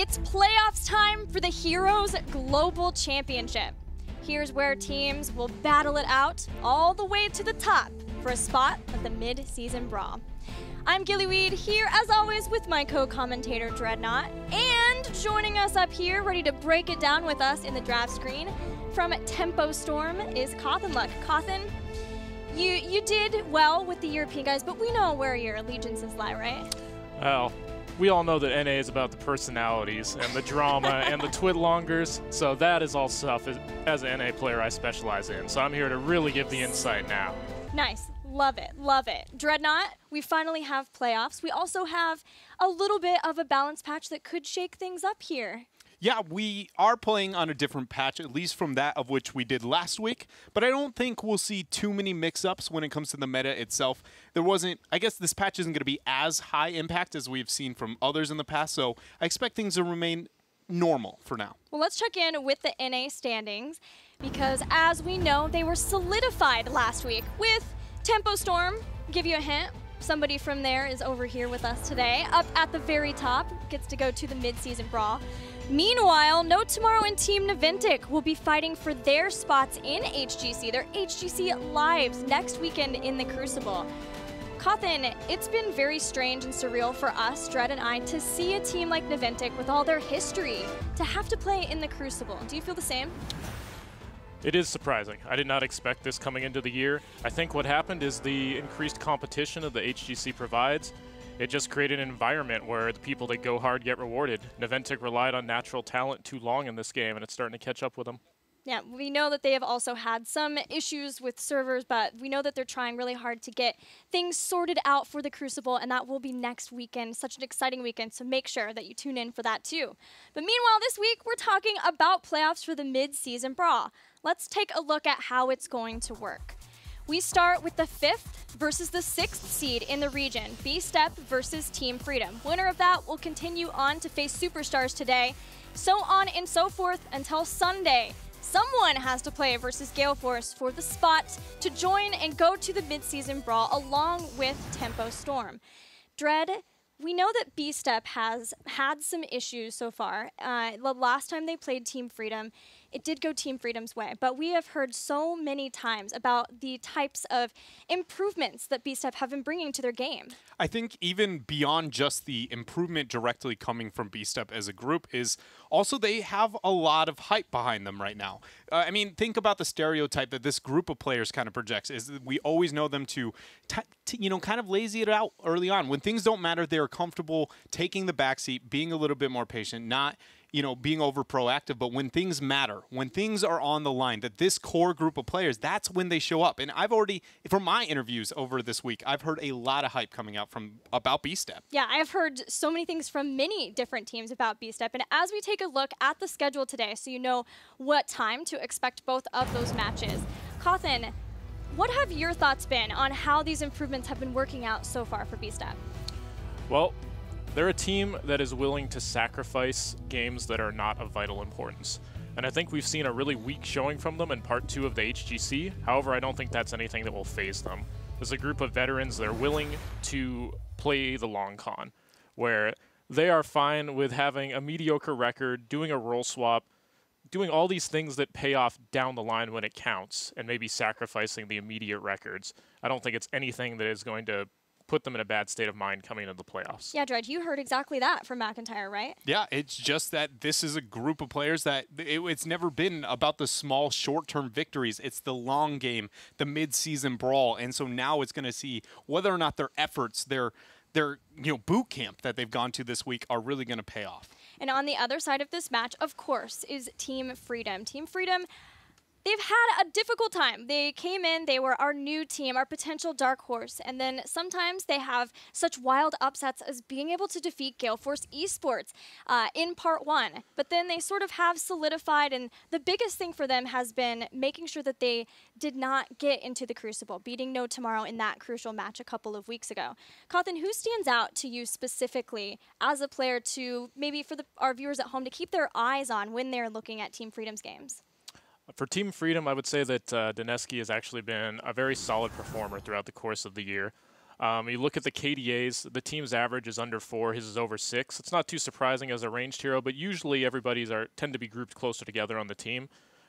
It's playoffs time for the Heroes Global Championship. Here's where teams will battle it out all the way to the top for a spot at the mid-season brawl. I'm Gillyweed, here as always with my co-commentator Dreadnought, and joining us up here, ready to break it down with us in the draft screen from Tempo Storm is Cawthon Luck. Cawthon, you did well with the European guys, but we know where your allegiances lie, right? Well, we all know that NA is about the personalities and the drama and the twidlongers, so that is all stuff as an NA player I specialize in. So I'm here to really give the insight now. Nice. Love it. Love it. Dreadnought, we finally have playoffs. We also have a little bit of a balance patch that could shake things up here. Yeah, we are playing on a different patch, at least from that of which we did last week, but I don't think we'll see too many mix-ups when it comes to the meta itself. I guess this patch isn't going to be as high impact as we've seen from others in the past, so I expect things to remain normal for now. Well, let's check in with the NA standings, because as we know, they were solidified last week with Tempo Storm. Give you a hint. Somebody from there is over here with us today. Up at the very top, gets to go to the mid-season brawl. Meanwhile, No Tomorrow and Team Naventic will be fighting for their spots in HGC, their HGC Lives next weekend in the Crucible. Cawthon, it's been very strange and surreal for us, Dread and I, to see a team like Naventic with all their history to have to play in the Crucible. Do you feel the same? It is surprising. I did not expect this coming into the year. I think what happened is the increased competition that the HGC provides. It just created an environment where the people that go hard get rewarded. Naventic relied on natural talent too long in this game, and it's starting to catch up with them. Yeah, we know that they have also had some issues with servers, but we know that they're trying really hard to get things sorted out for the Crucible, and that will be next weekend. Such an exciting weekend, so make sure that you tune in for that too. But meanwhile, this week, we're talking about playoffs for the mid-season brawl. Let's take a look at how it's going to work. We start with the 5th versus the 6th seed in the region, B-Step versus Team Freedom. Winner of that will continue on to face Superstars today, so on and so forth until Sunday. Someone has to play versus Gale Force for the spot to join and go to the mid-season brawl along with Tempo Storm. Dread, we know that B-Step has had some issues so far. The last time they played Team Freedom, it did go Team Freedom's way, but we have heard so many times about the types of improvements that B-Step have been bringing to their game. I think even beyond just the improvement directly coming from B-Step as a group is also they have a lot of hype behind them right now. I mean, think about the stereotype that this group of players kind of projects is that we always know them to kind of lazy it out early on. When things don't matter, they're comfortable taking the backseat, being a little bit more patient, not being over proactive, but when things matter, when things are on the line, that this core group of players, that's when they show up. And I've already, from my interviews over this week, I've heard a lot of hype coming out about B-Step. Yeah, I've heard so many things from many different teams about B-Step. And as we take a look at the schedule today, so you know what time to expect both of those matches, Cawthon, what have your thoughts been on how these improvements have been working out so far for B-Step? Well, they're a team that is willing to sacrifice games that are not of vital importance. And I think we've seen a really weak showing from them in Part 2 of the HGC. However, I don't think that's anything that will faze them. There's a group of veterans that are willing to play the long con, where they are fine with having a mediocre record, doing a role swap, doing all these things that pay off down the line when it counts, and maybe sacrificing the immediate records. I don't think it's anything that is going to put them in a bad state of mind coming into the playoffs. Yeah, Dredge, you heard exactly that from McIntyre, right? Yeah, it's just that this is a group of players that it's never been about the small short-term victories. It's the long game, the mid-season brawl. And so now it's going to see whether or not their efforts, their boot camp that they've gone to this week are really going to pay off. And on the other side of this match, of course, is Team Freedom. Team Freedom, they've had a difficult time. They came in, they were our new team, our potential dark horse, and then sometimes they have such wild upsets as being able to defeat Gale Force Esports in Part 1. But then they sort of have solidified, and the biggest thing for them has been making sure that they did not get into the Crucible, beating No Tomorrow in that crucial match a couple of weeks ago. Cawthon, who stands out to you specifically as a player to, maybe for our viewers at home, to keep their eyes on when they're looking at Team Freedom's games? For Team Freedom, I would say that Daneski has actually been a very solid performer throughout the course of the year. You look at the KDAs, the team's average is under 4, his is over 6. It's not too surprising as a ranged hero, but usually everybody's tend to be grouped closer together on the team.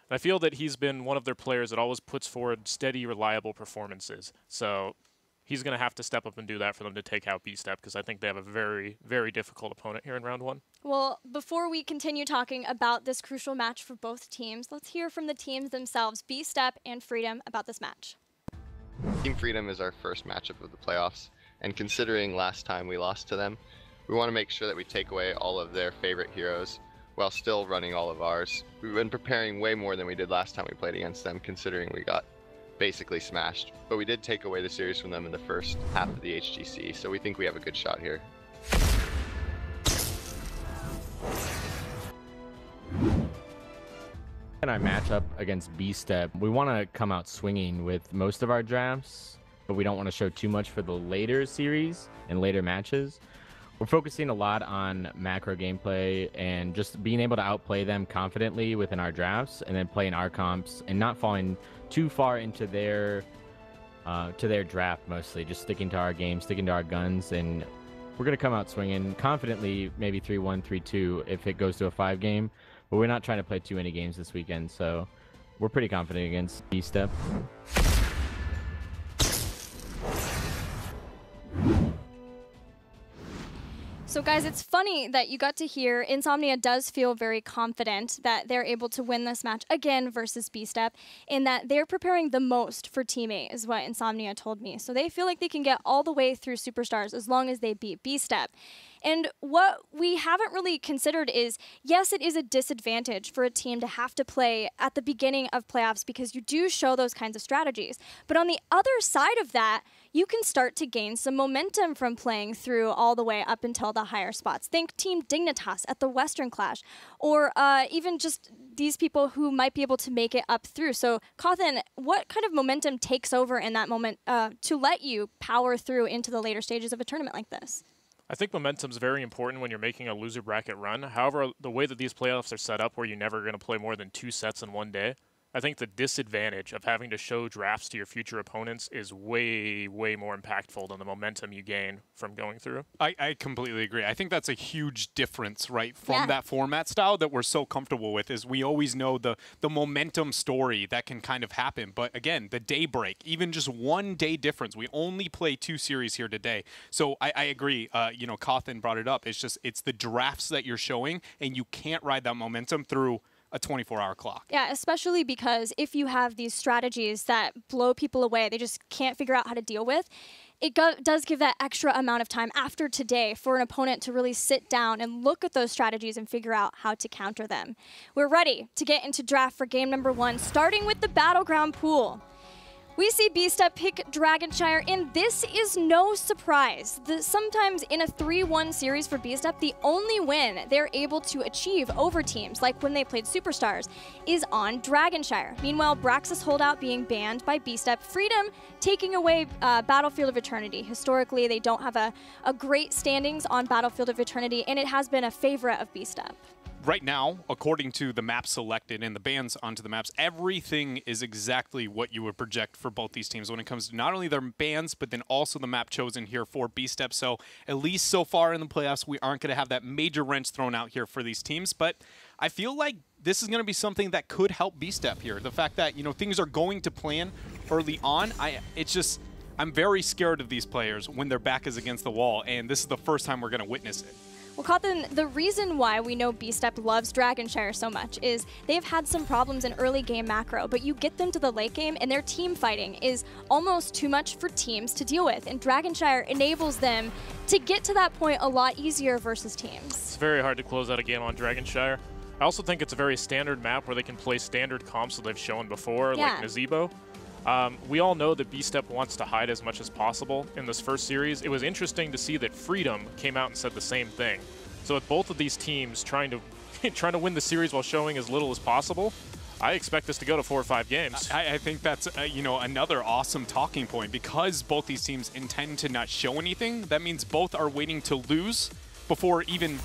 And I feel that he's been one of their players that always puts forward steady, reliable performances. So he's going to have to step up and do that for them to take out B-Step, because I think they have a very, very difficult opponent here in round 1. Well, before we continue talking about this crucial match for both teams, let's hear from the teams themselves, B-Step and Freedom, about this match. Team Freedom is our first matchup of the playoffs, and considering last time we lost to them, we want to make sure that we take away all of their favorite heroes while still running all of ours. We've been preparing way more than we did last time we played against them, considering we got basically smashed. But we did take away the series from them in the first half of the HGC, so we think we have a good shot here. In our matchup against B-Step, we want to come out swinging with most of our drafts, but we don't want to show too much for the later series and later matches. We're focusing a lot on macro gameplay and just being able to outplay them confidently within our drafts, and then playing our comps and not falling too far into their draft, mostly just sticking to our game, sticking to our guns, and we're going to come out swinging confidently, maybe 3-1, 3-2 if it goes to a 5 game. But we're not trying to play too many games this weekend, so we're pretty confident against B-Step. So guys, it's funny that you got to hear Insomnia does feel very confident that they're able to win this match again versus B-Step, in that they're preparing the most for Team 8 is what Insomnia told me. So they feel like they can get all the way through Superstars as long as they beat B-Step. And what we haven't really considered is, yes, it is a disadvantage for a team to have to play at the beginning of playoffs because you do show those kinds of strategies. But on the other side of that, you can start to gain some momentum from playing through all the way up until the higher spots. Think Team Dignitas at the Western Clash, or even just these people who might be able to make it up through. So, Cawthon, what kind of momentum takes over in that moment to let you power through into the later stages of a tournament like this? I think momentum's very important when you're making a loser bracket run. However, the way that these playoffs are set up, where you're never going to play more than 2 sets in one day, I think the disadvantage of having to show drafts to your future opponents is way, way more impactful than the momentum you gain from going through. I completely agree. I think that's a huge difference, right, from that format style that we're so comfortable with, is we always know the momentum story that can kind of happen. But again, the day break, even just 1 day difference. We only play 2 series here today. So I agree. You know, Cawthon brought it up. It's the drafts that you're showing, and you can't ride that momentum through a 24-hour clock. Yeah, especially because if you have these strategies that blow people away, they just can't figure out how to deal with, it does give that extra amount of time after today for an opponent to really sit down and look at those strategies and figure out how to counter them. We're ready to get into draft for game number 1, starting with the Battleground pool. We see B-Step pick Dragonshire, and this is no surprise. Sometimes in a 3-1 series for B-Step, the only win they're able to achieve over teams, like when they played Superstars, is on Dragonshire. Meanwhile, Braxis Holdout being banned by B-Step, Freedom taking away Battlefield of Eternity. Historically, they don't have a great standings on Battlefield of Eternity, and it has been a favorite of B-Step. Right now, according to the maps selected and the bans onto the maps, everything is exactly what you would project for both these teams when it comes to not only their bans, but then also the map chosen here for B-Step. So at least so far in the playoffs, we aren't going to have that major wrench thrown out here for these teams. But I feel like this is going to be something that could help B-Step here. The fact that, you know, things are going to plan early on, I'm very scared of these players when their back is against the wall, and this is the first time we're going to witness it. Well, Cawthon, the reason why we know B-Step loves Dragonshire so much is they've had some problems in early game macro, but you get them to the late game and their team fighting is almost too much for teams to deal with, and Dragonshire enables them to get to that point a lot easier versus teams. It's very hard to close out a game on Dragonshire. I also think it's a very standard map where they can play standard comps that they've shown before, like Nazebo. We all know that B-Step wants to hide as much as possible in this first series. It was interesting to see that Freedom came out and said the same thing. So with both of these teams trying to win the series while showing as little as possible, I expect this to go to 4 or 5 games. I think that's you know, another awesome talking point, because both these teams intend to not show anything. That means both are waiting to lose before even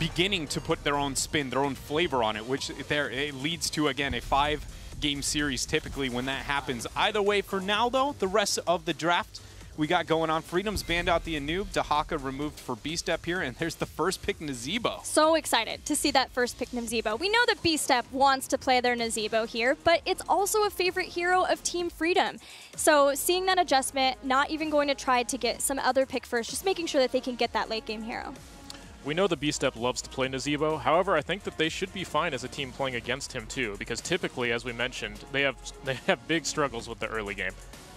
beginning to put their own spin, their own flavor on it, which it leads to, again, a 5-game series typically when that happens. Either way, for now, though, the rest of the draft, we got going on. Freedom's banned out the Anub, Dahaka removed for B-Step here, and there's the first pick, Nazebo. So excited to see that first pick Nazebo. We know that B-Step wants to play their Nazebo here, but it's also a favorite hero of Team Freedom. So seeing that adjustment, not even going to try to get some other pick first, just making sure that they can get that late game hero. We know the B-Step loves to play Nazebo. However, I think that they should be fine as a team playing against him too, because typically, as we mentioned, they have big struggles with the early game.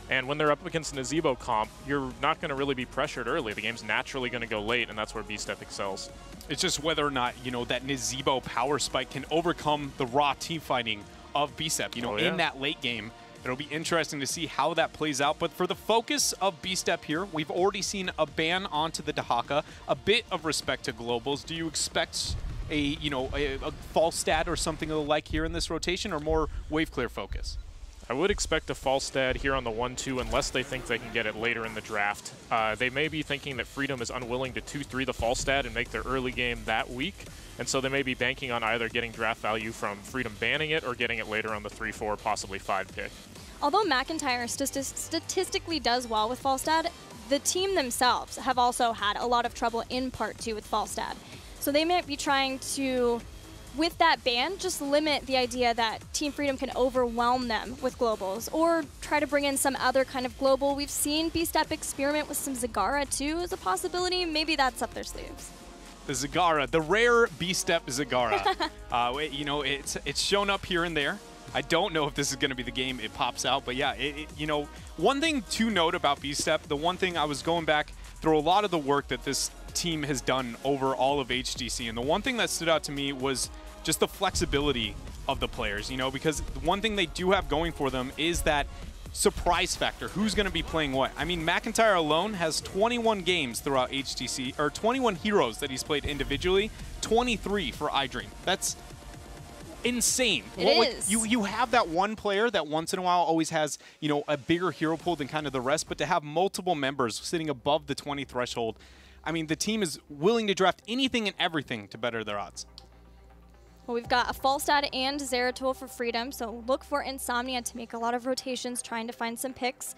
And when they're up against an Nazebo comp, you're not going to really be pressured early. The game's naturally going to go late, and that's where B-Step excels. It's just whether or not, that Nazebo power spike can overcome the raw team fighting of B-Step, in that late game. It'll be interesting to see how that plays out. But for the focus of B-Step here, we've already seen a ban onto the Dahaka, a bit of respect to globals. Do you expect a false stat or something of the like here in this rotation, or more wave clear focus? I would expect a false stat here on the 1-2 unless they think they can get it later in the draft. They may be thinking that Freedom is unwilling to 2-3 the false stat and make their early game that weak, and so they may be banking on either getting draft value from Freedom banning it or getting it later on the 3-4, possibly 5 pick. Although McIntyre statistically does well with false stat, the team themselves have also had a lot of trouble in Part 2 with false stat. So they might be trying to, with that ban, just limit the idea that Team Freedom can overwhelm them with globals, or try to bring in some other kind of global. We've seen B-Step experiment with some Zagara too as a possibility. Maybe that's up their sleeves. The Zagara, the rare B-Step Zagara. It's shown up here and there. I don't know if this is going to be the game it pops out, but yeah, one thing to note about B-Step, the one thing I was going back through a lot of the work that this team has done over all of HGC, and the one thing that stood out to me was just the flexibility of the players, because one thing they do have going for them is that surprise factor. Who's going to be playing what? I mean, McIntyre alone has 21 games throughout HGC, or 21 heroes that he's played individually, 23 for iDream. That's insane. It is. You have that one player that once in a while always has, a bigger hero pool than kind of the rest, but to have multiple members sitting above the 20 threshold, I mean, the team is willing to draft anything and everything to better their odds. Well, we've got a false stat and Zeratul for Freedom, so look for Insomnia to make a lot of rotations trying to find some picks.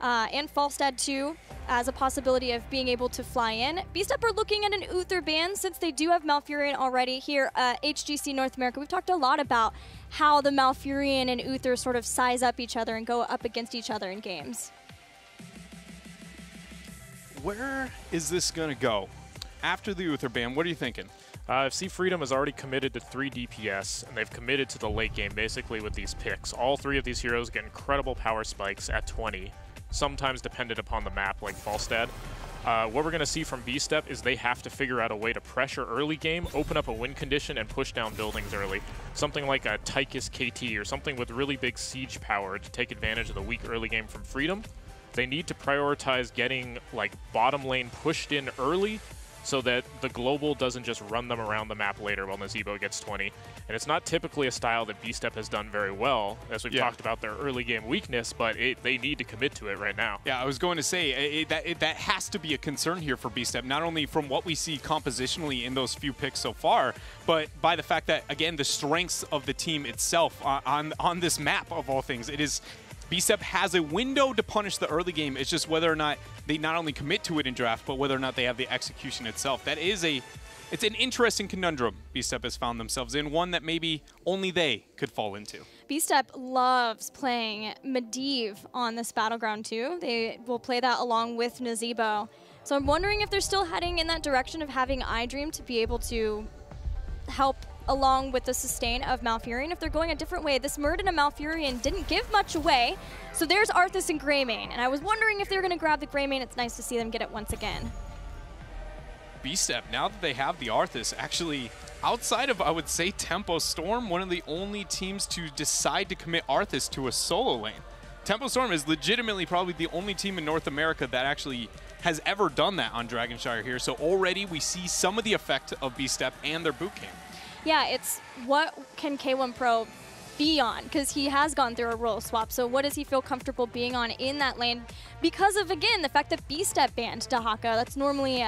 And false stat 2 as a possibility of being able to fly in. B-Step are looking at an Uther ban since they do have Malfurion already here at HGC North America. We've talked a lot about how the Malfurion and Uther sort of size up each other and go up against each other in games. Where is this going to go? After the Uther ban, what are you thinking? FC Freedom has already committed to 3 DPS, and they've committed to the late game basically with these picks. All 3 of these heroes get incredible power spikes at 20, sometimes dependent upon the map, like Falstad. What we're going to see from B-Step is they have to figure out a way to pressure early game, open up a win condition, and push down buildings early. Something like a Tychus KT or something with really big siege power to take advantage of the weak early game from Freedom. They need to prioritize getting like bottom lane pushed in early so that the global doesn't just run them around the map later while Nazebo gets 20. And it's not typically a style that B-Step has done very well, as we've talked about their early game weakness, but they need to commit to it right now. Yeah, I was going to say, that has to be a concern here for B-Step, not only from what we see compositionally in those few picks so far, but by the fact that, again, the strengths of the team itself on this map of all things. It is... B-Step has a window to punish the early game. It's just whether or not they not only commit to it in draft, but whether or not they have the execution itself. It's an interesting conundrum B-Step has found themselves in, one that maybe only they could fall into. B-Step loves playing Medivh on this Battleground too. They will play that along with Nazebo. So I'm wondering if they're still heading in that direction of having iDream to be able to help along with the sustain of Malfurion. If they're going a different way, this Murden and Malfurion didn't give much away. So there's Arthas and Greymane, and I was wondering if they were going to grab the Greymane. It's nice to see them get it once again. B-Step, now that they have the Arthas, actually, outside of, I would say, Tempo Storm, one of the only teams to decide to commit Arthas to a solo lane. Tempo Storm is legitimately probably the only team in North America that actually has ever done that on Dragonshire here. So already we see some of the effect of B-Step and their boot camp. Yeah, it's what can K1 Pro be on, because he has gone through a role swap. So what does he feel comfortable being on in that lane? Because of, again, the fact that B-Step banned Dahaka. That's normally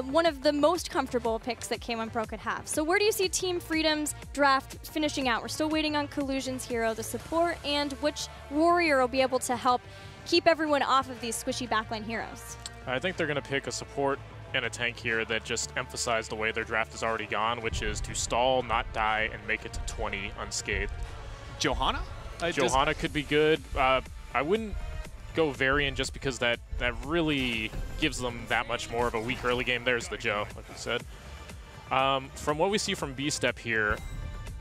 one of the most comfortable picks that K1 Pro could have. So where do you see Team Freedom's draft finishing out? We're still waiting on Collusion's hero, the support, and which warrior will be able to help keep everyone off of these squishy backline heroes? I think they're going to pick a support and a tank here that just emphasize the way their draft has already gone, which is to stall, not die, and make it to 20 unscathed. Johanna? Johanna could be good. I wouldn't go Varian just because that really gives them that much more of a weak early game. There's the Joe, like I said. From what we see from B-Step here,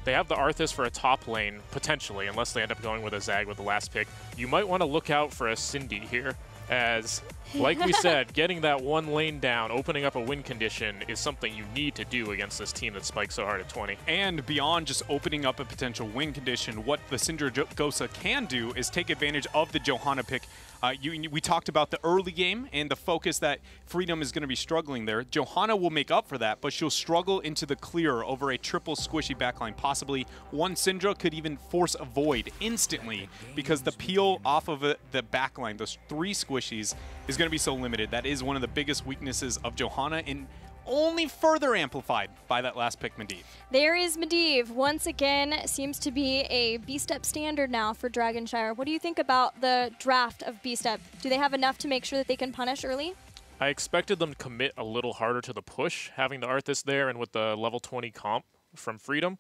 they have the Arthas for a top lane, potentially, unless they end up going with a Zag with the last pick. You might want to look out for a Cindy here, as, like we said, getting that one lane down, opening up a win condition is something you need to do against this team that spikes so hard at 20. And beyond just opening up a potential win condition, what the Syndragosa can do is take advantage of the Johanna pick. We talked about the early game and the focus that Freedom is going to be struggling there. Johanna will make up for that, but she'll struggle into the clear over a triple squishy backline. Possibly one Syndra could even force a void instantly because the peel off of the backline, those 3 squishies, is going to be so limited. That is one of the biggest weaknesses of Johanna, and only further amplified by that last pick, Medivh. There is Medivh. Once again, seems to be a B-Step standard now for Dragonshire. What do you think about the draft of B-Step? Do they have enough to make sure that they can punish early? I expected them to commit a little harder to the push, having the Arthas there and with the level 20 comp from Freedom.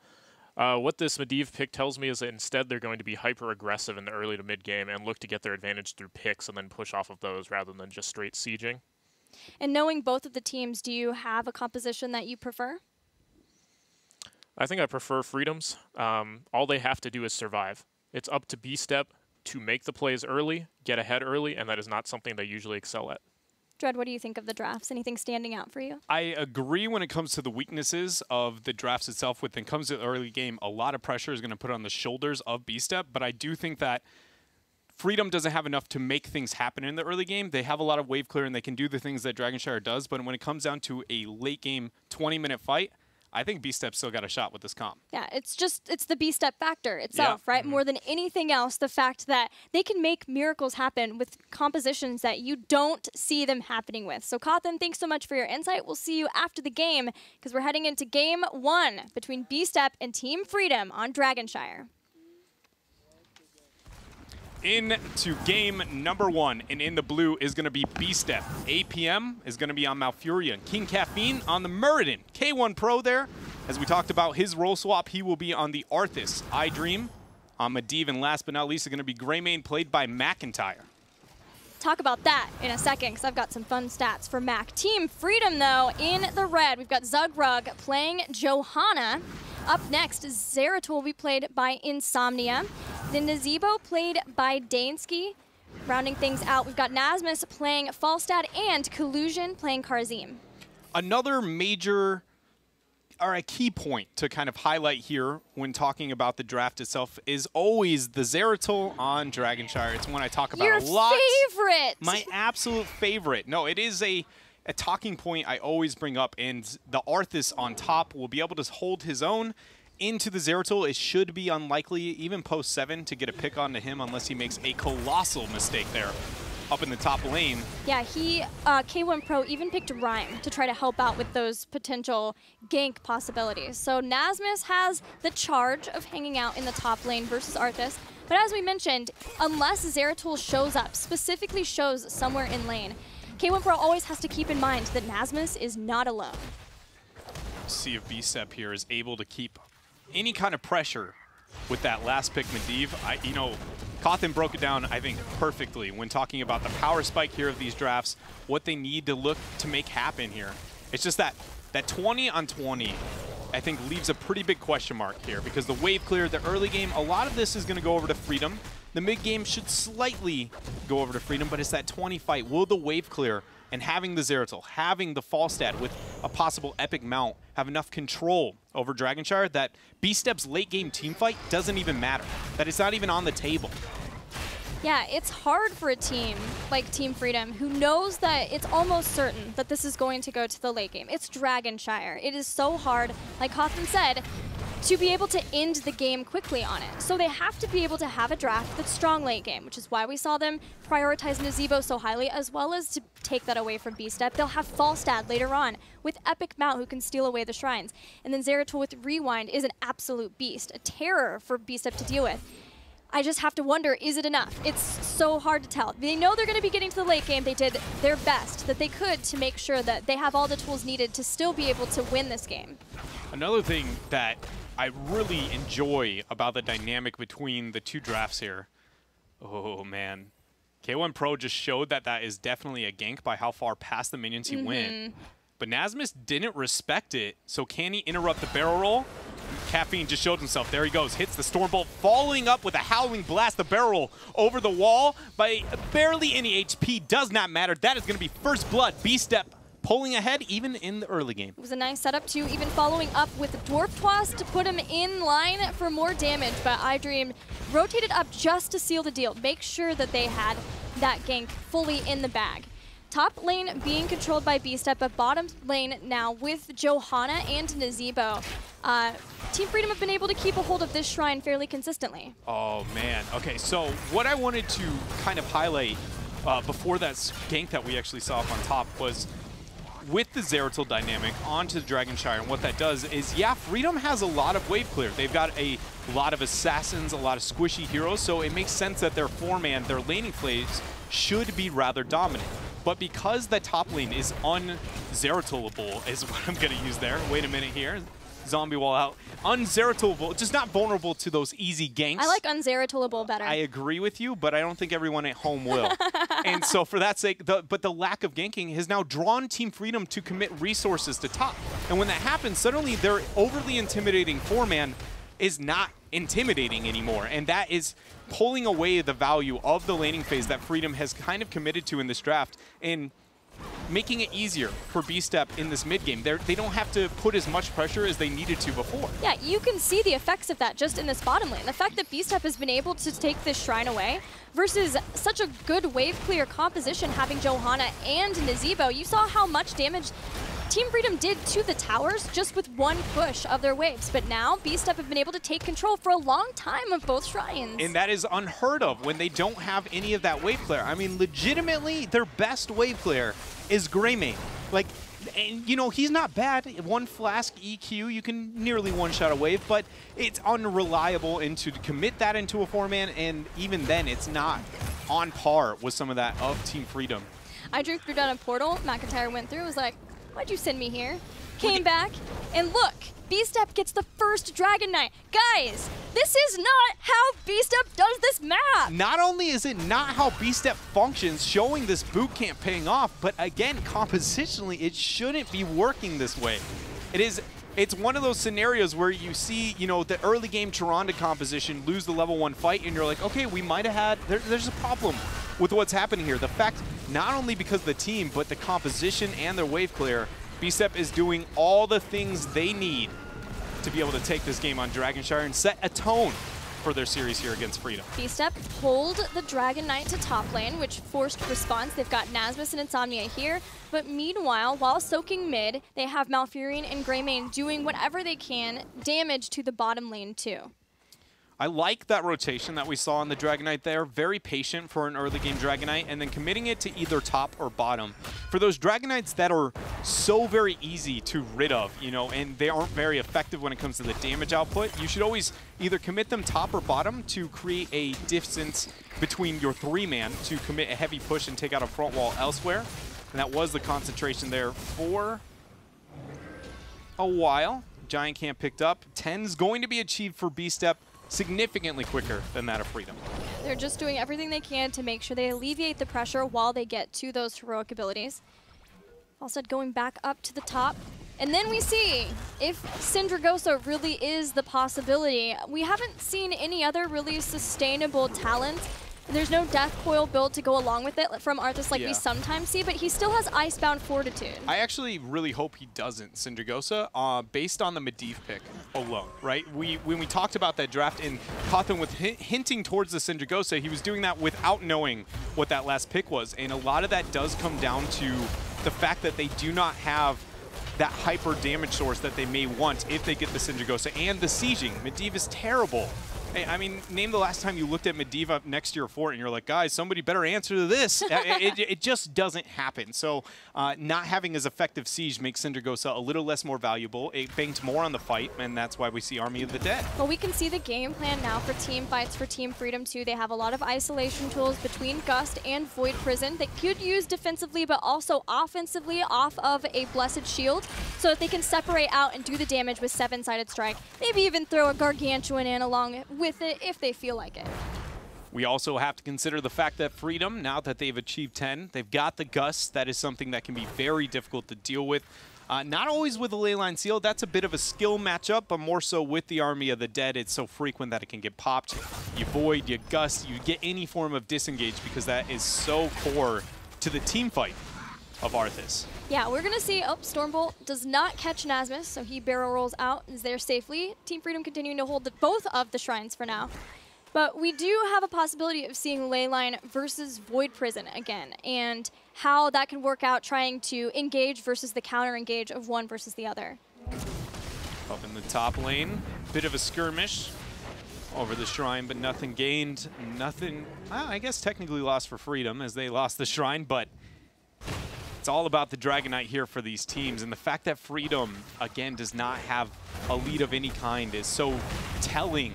What this Medivh pick tells me is that instead they're going to be hyper-aggressive in the early to mid-game and look to get their advantage through picks and then push off of those rather than just straight sieging. And knowing both of the teams, do you have a composition that you prefer? I think I prefer Freedoms. All they have to do is survive. It's up to B-Step to make the plays early, get ahead early, and that is not something they usually excel at. Dread, what do you think of the drafts? Anything standing out for you? I agree when it comes to the weaknesses of the drafts itself. When it comes to the early game, a lot of pressure is going to put on the shoulders of B-Step, but I do think that Freedom doesn't have enough to make things happen in the early game. They have a lot of wave clear and they can do the things that Dragonshire does, but when it comes down to a late game 20-minute fight, I think B-Step still got a shot with this comp. Yeah, it's the B-Step factor itself, right? More than anything else, the fact that they can make miracles happen with compositions that you don't see them happening with. So Cawthon, thanks so much for your insight. We'll see you after the game because we're heading into game 1 between B-Step and Team Freedom on Dragonshire. Into game number 1, and in the blue is going to be B-Step. APM is going to be on Malfurion. King Caffeine on the Muradin. K1 Pro there. As we talked about his role swap, he will be on the Arthas. iDream on Medivh, and last but not least is going to be Greymane, played by McIntyre. Talk about that in a second because I've got some fun stats for Mac. Team Freedom, though, in the red, we've got Zugrug playing Johanna. Up next, Zeratul will be played by Insomnia. Then Nazeebo played by Dansky. Rounding things out, we've got Nasmus playing Falstad and Collusion playing Karzim. Another major, or a key point to kind of highlight here when talking about the draft itself is always the Zeratul on Dragonshire. It's one I talk about a lot. Your favorite! My absolute favorite. No, it is a talking point I always bring up, and the Arthas on top will be able to hold his own into the Zeratul. It should be unlikely, even post 7, to get a pick onto him unless he makes a colossal mistake there up in the top lane. Yeah, he, K1 Pro even picked Rhyme to try to help out with those potential gank possibilities. So Nasmus has the charge of hanging out in the top lane versus Arthas. But as we mentioned, unless Zeratul shows up, specifically shows somewhere in lane, K1 Pro always has to keep in mind that Nasmus is not alone. See if B-Step here is able to keep any kind of pressure with that last pick, Medivh. You know, Cawthon broke it down, I think, perfectly when talking about the power spike here of these drafts, what they need to look to make happen here. It's just that 20 on 20, I think, leaves a pretty big question mark here because the wave clear, the early game, a lot of this is going to go over to Freedom. The mid game should slightly go over to Freedom, but it's that 20 fight. Will the wave clear and having the Zeratul, having the Falstad with a possible epic mount have enough control over Dragonshire that B-Step's late game team fight doesn't even matter, that it's not even on the table? Yeah, it's hard for a team like Team Freedom who knows that it's almost certain that this is going to go to the late game. It's Dragonshire. It is so hard, like Cawthon said, to be able to end the game quickly on it. So they have to be able to have a draft that's strong late game, which is why we saw them prioritize Nazeebo so highly, as well as to take that away from B-Step. They'll have Falstad later on with Epic Mount who can steal away the shrines. And then Zeratul with Rewind is an absolute beast, a terror for B-Step to deal with. I just have to wonder, is it enough? It's so hard to tell. They know they're going to be getting to the late game. They did their best that they could to make sure that they have all the tools needed to still be able to win this game. Another thing that I really enjoy about the dynamic between the two drafts here, oh man, K1 Pro just showed that that is definitely a gank by how far past the minions he went. But Nasmus didn't respect it, so can he interrupt the barrel roll? Caffeine just showed himself. There he goes. Hits the Stormbolt, following up with a Howling Blast. The barrel roll over the wall by barely any HP. Does not matter. That is going to be first blood. B-Step pulling ahead even in the early game. It was a nice setup too, even following up with Dwarf Toss to put him in line for more damage, but iDream rotated up just to seal the deal. Make sure that they had that gank fully in the bag. Top lane being controlled by B-Step, but bottom lane now with Johanna and Nazebo. Team Freedom have been able to keep a hold of this shrine fairly consistently. Oh, man. Okay, so what I wanted to kind of highlight before that gank that we actually saw up on top was with the Zeratul dynamic onto the Dragonshire, and what that does is, yeah, Freedom has a lot of wave clear. They've got a lot of assassins, a lot of squishy heroes, so it makes sense that their 4-man, their laning phase, should be rather dominant. But because the top lane is un-Zeratulable, is what I'm going to use there. Wait a minute here. Zombie wall out. Un-Zeratulable, just not vulnerable to those easy ganks. I like un-Zeratulable better. I agree with you, but I don't think everyone at home will. And so for that sake, but the lack of ganking has now drawn Team Freedom to commit resources to top. And when that happens, suddenly their overly intimidating 4-man is not intimidating anymore. And that is pulling away the value of the laning phase that Freedom has kind of committed to in this draft and making it easier for B-Step in this mid game. They don't have to put as much pressure as they needed to before. Yeah, you can see the effects of that just in this bottom lane. The fact that B-Step has been able to take this shrine away versus such a good wave clear composition having Johanna and Nazebo. You saw how much damage Team Freedom did to the towers just with one push of their waves, but now B-Step have been able to take control for a long time of both shrines. And that is unheard of when they don't have any of that wave clear. I mean, legitimately, their best wave clear is Greymane. Like, and you know, he's not bad. One Flask EQ, you can nearly one-shot a wave, but it's unreliable, and to commit that into a 4-man, and even then, it's not on par with some of that of Team Freedom. iDream threw down a portal, McIntyre went through, was like, why'd you send me here? Came back, and look, B-Step gets the first Dragon Knight. Guys, this is not how B-Step does this map. Not only is it not how B-Step functions, showing this boot camp paying off, but again, compositionally, it shouldn't be working this way. It's one of those scenarios where you see, you know, the early game Tyrande composition lose the level 1 fight, and you're like, okay, we might have had, there's a problem with what's happening here. The fact, not only because of the team, but the composition and their wave clear, B-Step is doing all the things they need to be able to take this game on Dragonshire and set a tone for their series here against Freedom. B-Step pulled the Dragon Knight to top lane, which forced response. They've got Nasmus and Insomnia here, but meanwhile, while soaking mid, they have Malfurion and Greymane doing whatever they can damage to the bottom lane too. I like that rotation that we saw on the Dragon Knight there. Very patient for an early game Dragon Knight, and then committing it to either top or bottom. For those Dragon Knights that are so very easy to rid of, you know, and they aren't very effective when it comes to the damage output, you should always either commit them top or bottom to create a distance between your 3-man to commit a heavy push and take out a front wall elsewhere. And that was the concentration there for a while. Giant Camp picked up. 10's going to be achieved for B-Step significantly quicker than that of Freedom. They're just doing everything they can to make sure they alleviate the pressure while they get to those heroic abilities. Also going back up to the top. And then we see if Syndragosa really is the possibility. We haven't seen any other really sustainable talent. There's no Death Coil build to go along with it from Arthas like we sometimes see, but he still has Icebound Fortitude. I actually really hope he doesn't, Syndragosa, based on the Medivh pick alone, right? When we talked about that draft and Cawthon with hinting towards the Syndragosa, he was doing that without knowing what that last pick was. And a lot of that does come down to the fact that they do not have that hyper damage source that they may want if they get the Syndragosa and the sieging. Medivh is terrible Hey, I mean, name the last time you looked at Medivh next to your fort and you're like, guys, somebody better answer to this. It just doesn't happen. So not having as effective siege makes Syndergosa a little less more valuable. It banked more on the fight, and that's why we see Army of the Dead. Well, we can see the game plan now for team fights for Team Freedom 2. They have a lot of isolation tools between Gust and Void Prison that could use defensively, but also offensively off of a Blessed Shield, so that they can separate out and do the damage with 7-sided strike. Maybe even throw a Gargantuan in along with it if they feel like it. We also have to consider the fact that Freedom, now that they've achieved 10, they've got the Gust. That is something that can be very difficult to deal with. Not always with the Leyline Seal. That's a bit of a skill matchup, but more so with the Army of the Dead. It's so frequent that it can get popped. You Void, you Gust, you get any form of disengage because that is so core to the team fight of Arthas. Yeah, we're going to see, Stormbolt does not catch Nasmus, so he barrel rolls out and is there safely. Team Freedom continuing to hold both of the shrines for now. But we do have a possibility of seeing Leyline versus Void Prison again, and how that can work out trying to engage versus the counter engage of one versus the other. Up in the top lane, bit of a skirmish over the shrine, but nothing gained, nothing, I guess technically lost for Freedom as they lost the shrine, but it's all about the Dragon Knight here for these teams, and the fact that Freedom, again, does not have a lead of any kind is so telling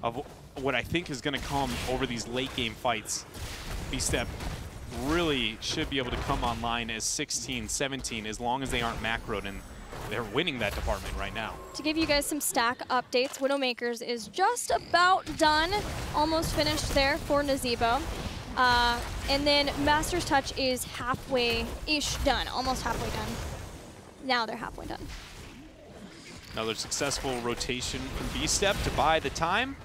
of what I think is going to come over these late game fights. B-Step really should be able to come online as 16, 17, as long as they aren't macroed, and they're winning that department right now. To give you guys some stack updates, Widowmakers is just about done, almost finished there for Nazeebo. And then Master's Touch is halfway-ish done, almost halfway done. Now they're halfway done. Another successful rotation from B-Step to buy the time.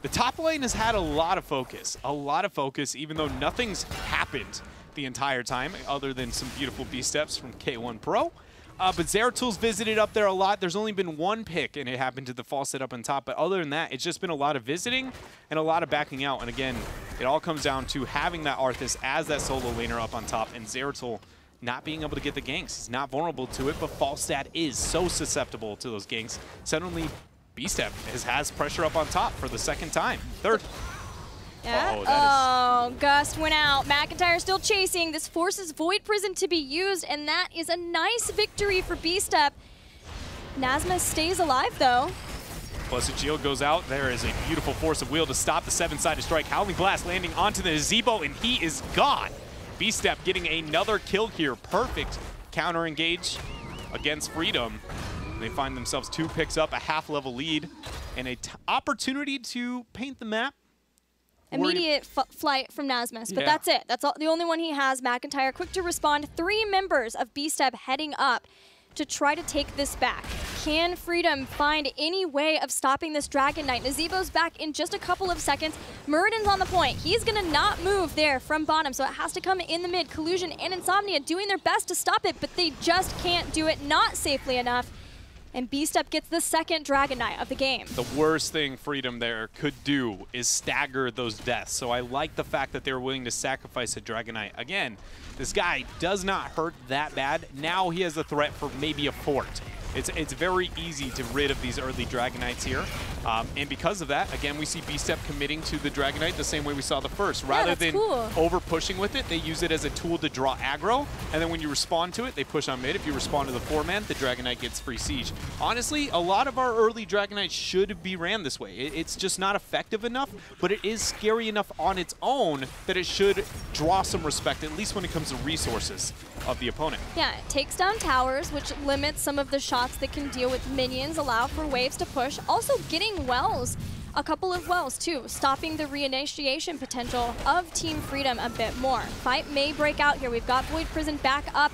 The top lane has had a lot of focus, even though nothing's happened the entire time other than some beautiful B-Steps from K1 Pro. But Zeratil's visited up there a lot. There's only been one pick, and it happened to the fall set up on top. But other than that, it's just been a lot of visiting and a lot of backing out. And again, it all comes down to having that Arthas as that solo laner up on top, and Zeratil not being able to get the ganks. He's not vulnerable to it, but Falstad is so susceptible to those ganks. Suddenly, B-Step has pressure up on top for the second time. Third. Yeah. Gust went out. McIntyre still chasing. This forces Void Prison to be used, and that is a nice victory for B-Step. Nasmus stays alive, though. Blessed Shield goes out. There is a beautiful force of will to stop the 7-sided strike. Howling Blast landing onto the Nazeebo, and he is gone. B-Step getting another kill here. Perfect counter engage against Freedom. They find themselves 2 picks up, a half-level lead, and an opportunity to paint the map. Immediate flight from Nasmus, but that's it. That's the only one he has. McIntyre quick to respond. 3 members of B-Step heading up to try to take this back. Can Freedom find any way of stopping this Dragon Knight? Nazeebo's back in just a couple of seconds. Muradin's on the point. He's going to not move there from bottom, so it has to come in the mid. Collusion and Insomnia doing their best to stop it, but they just can't do it, not safely enough. And B-Step gets the second Dragon Knight of the game. The worst thing Freedom there could do is stagger those deaths. So I like the fact that they're willing to sacrifice a Dragon Knight. Again, this guy does not hurt that bad. Now he has a threat for maybe a fort. It's very easy to rid of these early Dragon Knights here. And because of that, again, we see B-Step committing to the Dragon Knight the same way we saw the first. Rather than over pushing with it, they use it as a tool to draw aggro. And then when you respond to it, they push on mid. If you respond to the 4-man, the Dragon Knight gets free siege. Honestly, a lot of our early Dragon Knights should be ran this way. It's just not effective enough, but it is scary enough on its own that it should draw some respect, at least when it comes to resources of the opponent. Yeah, it takes down towers, which limits some of the shots that can deal with minions, allow for waves to push. Also getting wells, a couple of wells too, stopping the reinitiation potential of Team Freedom a bit more. Fight may break out here. We've got Void Prison back up,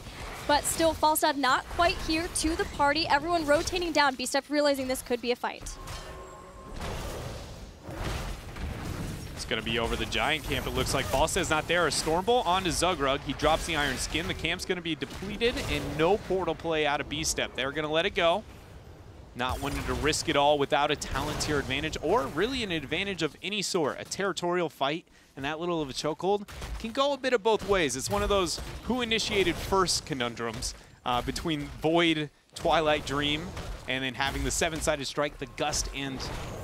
but still Falstad not quite here to the party. Everyone rotating down. B-Step realizing this could be a fight. It's going to be over the Giant camp. It looks like Falstad's not there. A Stormbolt onto Zugrug. He drops the Iron Skin. The camp's going to be depleted, and no portal play out of B-Step. They're going to let it go. Not wanting to risk it all without a Talontier advantage, or really an advantage of any sort. A territorial fight and that little of a chokehold can go a bit of both ways. It's one of those who initiated first conundrums between Void, Twilight Dream, and then having the 7-sided strike, the Gust, and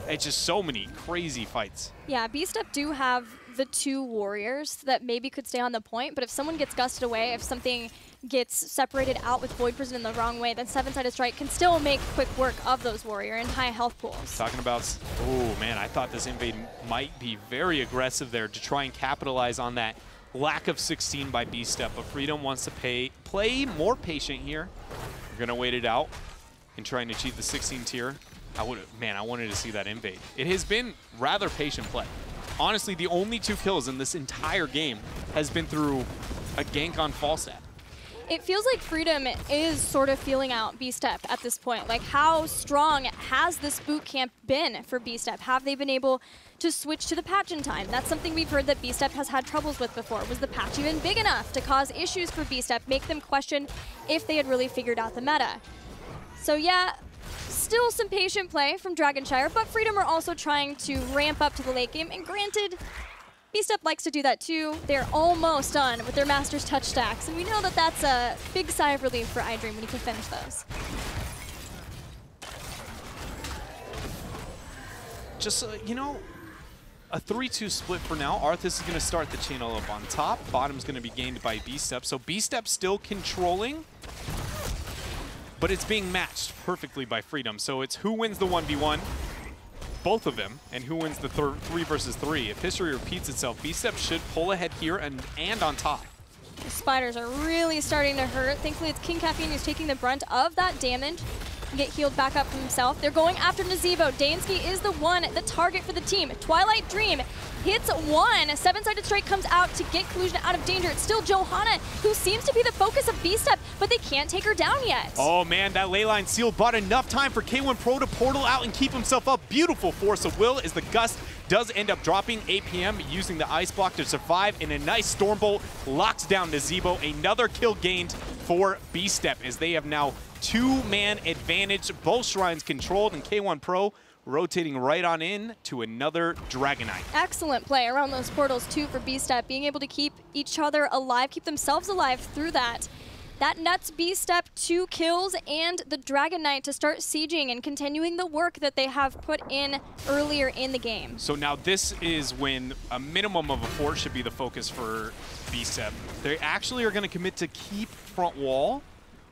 It's just so many crazy fights. Yeah, B-Step do have the 2 warriors that maybe could stay on the point, but if someone gets gusted away, if something gets separated out with Void Prison in the wrong way, then Seven-Sided Strike can still make quick work of those warrior and high health pools. Talking about, oh man, I thought this invade might be very aggressive there to try and capitalize on that lack of 16 by B-Step, but Freedom wants to play more patient here. We're gonna wait it out and trying to achieve the 16 tier. I wanted to see that invade. It has been rather patient play. Honestly, the only 2 kills in this entire game has been through a gank on Falstad. It feels like Freedom is sort of feeling out B-Step at this point. Like, how strong has this boot camp been for B-Step? Have they been able to switch to the patch in time? That's something we've heard that B-Step has had troubles with before. Was the patch even big enough to cause issues for B-Step, make them question if they had really figured out the meta? So yeah, still some patient play from Dragonshire, but Freedom are also trying to ramp up to the late game, and granted, B-Step likes to do that too. They're almost done with their Master's Touch stacks, and we know that that's a big sigh of relief for iDream when you can finish those. Just, you know, a 3-2 split for now. Arthas is going to start the channel up on top. Bottom's going to be gained by B-Step. So B-Step still controlling, but it's being matched perfectly by Freedom. So it's who wins the 1v1, both of them, and who wins the 3 versus 3. If history repeats itself, B-Step should pull ahead here and on top. The spiders are really starting to hurt. Thankfully, it's King Caffeine who's taking the brunt of that damage. Get healed back up from himself. They're going after Nazeebo. Dansky is the target for the team. Twilight Dream hits 1. Seven-Sided Strike comes out to get Collusion out of danger. It's still Johanna, who seems to be the focus of B-Step, but they can't take her down yet. Oh man, that leyline seal bought enough time for K1 Pro to portal out and keep himself up. Beautiful force of will as the gust does end up dropping. APM using the ice block to survive, and a nice Stormbolt locks down Nazeebo. Another kill gained for B-Step as they have now 2-man advantage. Both shrines controlled, and K1 Pro rotating right on in to another Dragonite. Excellent play around those portals too for B-Step, being able to keep each other alive, keep themselves alive through that. That nuts B-Step 2 kills and the Dragonite to start sieging and continuing the work that they have put in earlier in the game. So now this is when a minimum of a fort should be the focus for B-Step. They actually are going to commit to keep front wall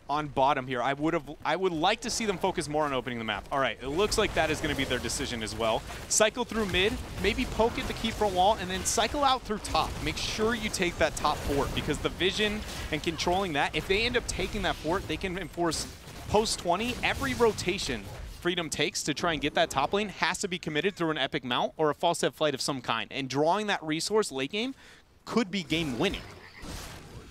on bottom here. I would like to see them focus more on opening the map. All right, it looks like that is going to be their decision as well. Cycle through mid, maybe poke at the keep front wall, and then cycle out through top. Make sure you take that top fort, because the vision and controlling that, if they end up taking that fort, they can enforce post 20. Every rotation Freedom takes to try and get that top lane has to be committed through an epic mount or a false step flight of some kind. And drawing that resource late game could be game winning.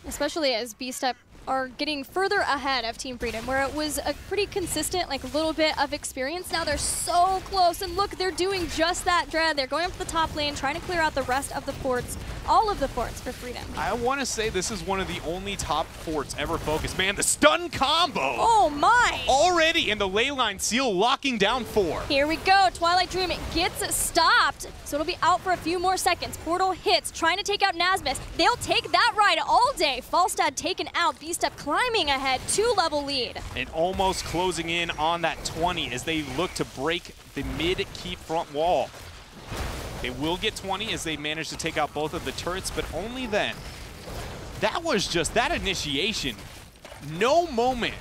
Especially as B-Step are getting further ahead of Team Freedom, where it was a pretty consistent, like, little bit of experience. Now they're so close, and look, they're doing just that, Dread. They're going up the top lane, trying to clear out the rest of the forts, all of the forts for Freedom. I want to say this is one of the only top forts ever focused. Man, the stun combo! Oh my! Already in the leyline seal locking down 4. Here we go, Twilight Dream gets stopped, so it'll be out for a few more seconds. Portal hits, trying to take out Nazmus. They'll take that ride all day. Falstad taken out, B-Step climbing ahead, 2-level lead. And almost closing in on that 20 as they look to break the mid-keep front wall. They will get 20 as they manage to take out both of the turrets, but only then. That was just that initiation. No moment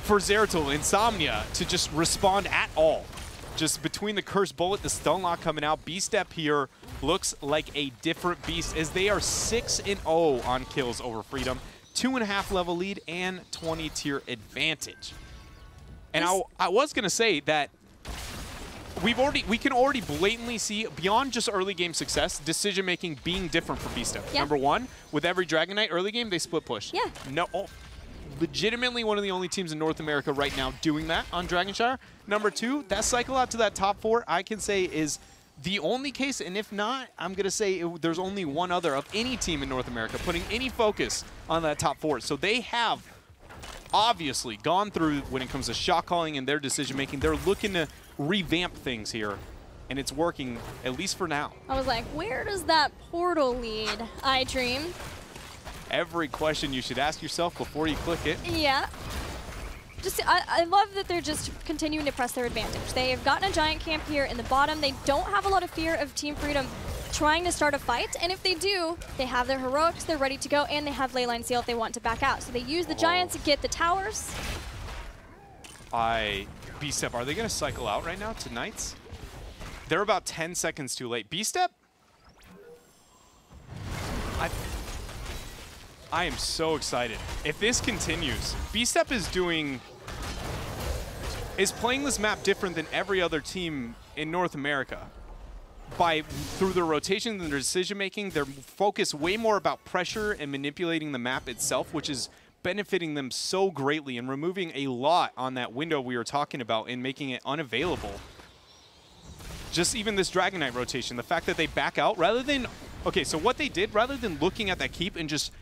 for Zeratul Insomnia to just respond at all. Just between the Cursed Bullet, the stun lock coming out, B-Step here looks like a different beast as they are 6-0 on kills over Freedom. 2.5 level lead and 20 tier advantage. And I was gonna say that we can already blatantly see, beyond just early game success, decision making being different for B-Step. Yeah. Number one, with every Dragonite early game, they split push. Yeah. No, legitimately one of the only teams in North America right now doing that on Dragonshire. Number two, that cycle out to that top 4, I can say is the only case, and if not, I'm going to say there's only one other of any team in North America putting any focus on that top 4. So they have obviously gone through when it comes to shot calling and their decision making. They're looking to revamp things here, and it's working, at least for now. I was like, where does that portal lead, iDream? Every question you should ask yourself before you click it. Yeah. I love that they're just continuing to press their advantage. They have gotten a giant camp here in the bottom. They don't have a lot of fear of Team Freedom trying to start a fight, and if they do, they have their heroics, they're ready to go, and they have Leyline Seal if they want to back out. So they use the Giants to get the towers. B-Step, are they going to cycle out right now to Knights? They're about 10 seconds too late. B-Step? I am so excited. If this continues, B-Step is playing this map different than every other team in North America. Through their rotation and their decision making, they're focused way more about pressure and manipulating the map itself, which is benefiting them so greatly and removing a lot on that window we were talking about and making it unavailable. Just even this Dragon Knight rotation, the fact that they back out rather than, okay, so what they did, rather than looking at that keep and just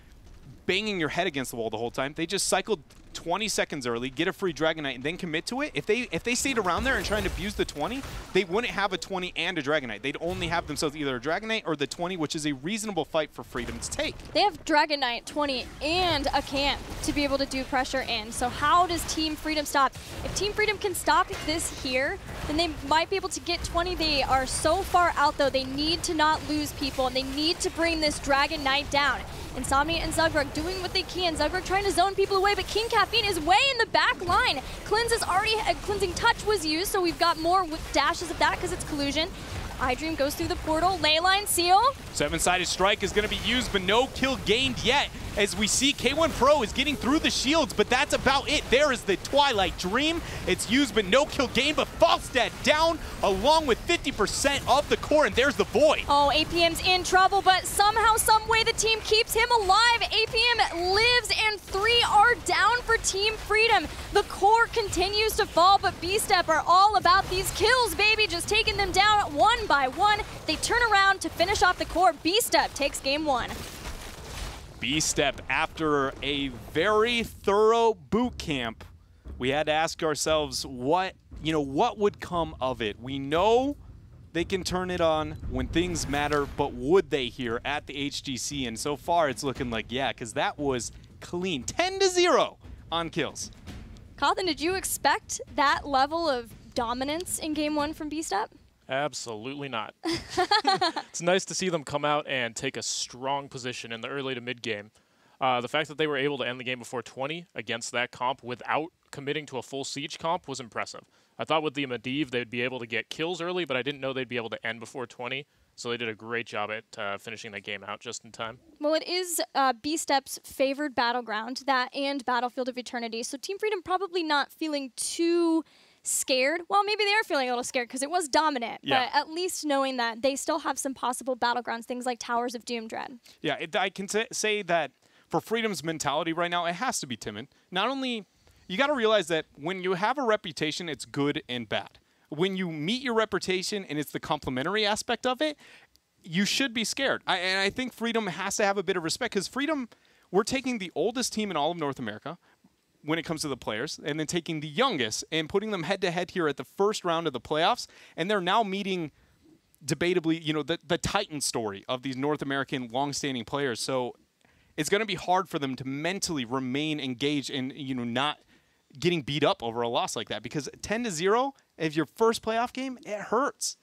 banging your head against the wall the whole time, they just cycled 20 seconds early, get a free Dragon Knight, and then commit to it. If they stayed around there and trying to abuse the 20, they wouldn't have a 20 and a Dragon Knight. They'd only have themselves either a Dragon Knight or the 20, which is a reasonable fight for Freedom to take. They have Dragon Knight, 20, and a camp to be able to do pressure in. So how does Team Freedom stop? If Team Freedom can stop this here, then they might be able to get 20. They are so far out, though. They need to not lose people, and they need to bring this Dragon Knight down. Insomnia and Zugrug doing what they can. Zugrug trying to zone people away, but King Caffeine is way in the back line. Cleansing Touch was used, so we've got more dashes of that because it's collusion. iDream goes through the portal. Leyline Seal. Seven-sided strike is going to be used, but no kill gained yet. As we see, K1 Pro is getting through the shields, but that's about it. There is the Twilight Dream. It's used, but no kill gained, but Falstad down along with 50% of the core, and there's the Void. Oh, APM's in trouble, but somehow, some way, the team keeps him alive. APM lives, and 3 are down for Team Freedom. The core continues to fall, but B-Step are all about these kills, baby, just taking them down one by one. They turn around to finish off the core. B-Step takes game 1. B-Step, after a very thorough boot camp, we had to ask ourselves what would come of it. We know they can turn it on when things matter, but would they here at the HGC? And so far, it's looking like, yeah, because that was clean. 10-0 on kills. Cawthon, did you expect that level of dominance in game 1 from B-Step? Absolutely not. It's nice to see them come out and take a strong position in the early to mid game. The fact that they were able to end the game before 20 against that comp without committing to a full siege comp was impressive. I thought with the Medivh they'd be able to get kills early, but I didn't know they'd be able to end before 20. So they did a great job at finishing that game out just in time. Well, it is B-Step's favored battleground, that and Battlefield of Eternity. So Team Freedom probably not feeling too scared. Well, maybe they are feeling a little scared because it was dominant, yeah. But at least knowing that they still have some possible battlegrounds, things like Towers of Doom Dread. Yeah, I can say that for Freedom's mentality right now, it has to be timid. Not only, you got to realize that when you have a reputation, it's good and bad. When you meet your reputation and it's the complementary aspect of it, you should be scared. And I think Freedom has to have a bit of respect because Freedom, we're taking the oldest team in all of North America when it comes to the players, and then taking the youngest and putting them head-to-head here at the first round of the playoffs, and they're now meeting, debatably, the Titan story of these North American long-standing players. So it's going to be hard for them to mentally remain engaged and not getting beat up over a loss like that, because 10-0, if your first playoff game, it hurts.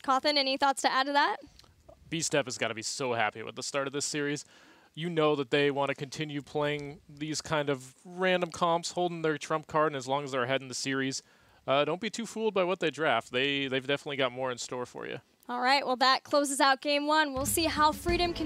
Cawthon, any thoughts to add to that? B-Step has got to be so happy with the start of this series. You know that they want to continue playing these kind of random comps, holding their trump card, and as long as they're ahead in the series, don't be too fooled by what they draft. They've definitely got more in store for you. All right, well, that closes out game 1. We'll see how Freedom can